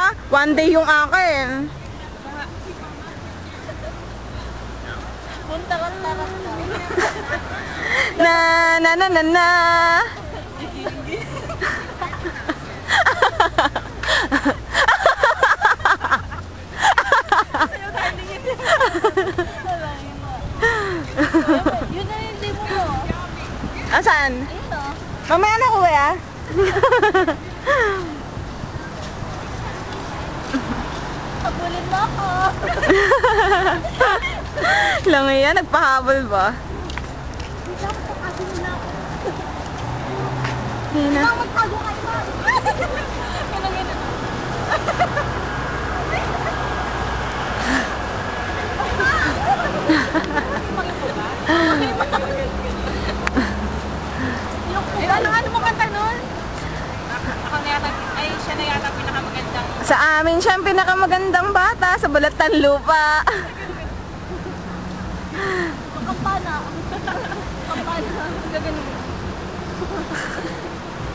ha? One day yung akin. Buntaran-taran na. Na na na na na. Yun na yung demo mo. Asan? Ayun o. Mamaya na kuya. Habulin mo ako. Lang yan, nagpahabol ba? Hindi na. Magtago kayo ba? Ganun. Ano mo kanta nun? Ako na yata, ay siya na yata pinakamagandang. Sa amin siya ang pinakamagandang bata sa balatan lupa. Kampana. Kampana. Gaganon.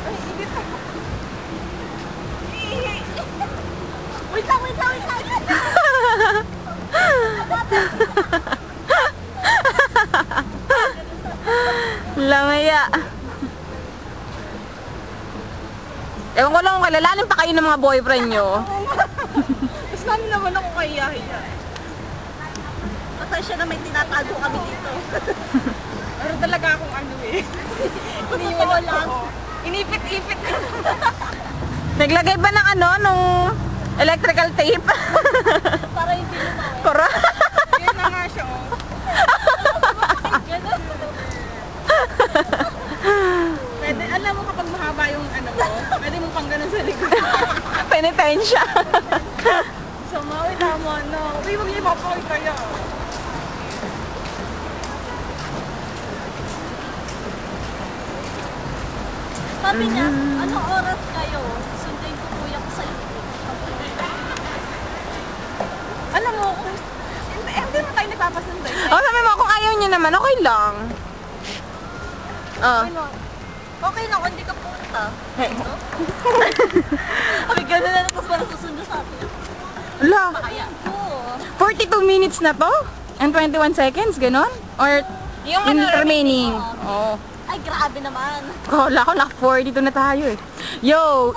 Ay, init ako. Wait lang. Langaya. Ewan ko lang kung kalalalim pa kayo ng mga boyfriend nyo. Mas namin naman ako kahiya-hiya. Pasensya na may tinatago kami dito. Pero talaga akong ano eh. Iniwan lang. Inipit-ipit ko. Naglagay ba ng ano, nung electrical tape? Para hindi lumawin. Para. Yun na nga siya oh. Ganun. Pwede, alam mo kapag mahaba yung ano mo, pwede mo pang ganun sa likod. Penitensya. So, mawi tama no. Uy, wag niyo mapawal kaya. Sabi niya, anong oras kayo? Sundayin ko kuya ko sa YouTube. Alam mo, hindi mo tayo nagpapasunday. O, sabi mo, kung ayaw nyo naman, okay lang. Oh. Okay lang kung hindi ka punta. No? Ay, gano'n na lang La, Kaya. 42 minutes na to? And 21 seconds, ganon? Or Yung in ano, remaining? Oh. Ay, grabe naman. Kala ko na 42 na tayo eh. Yo,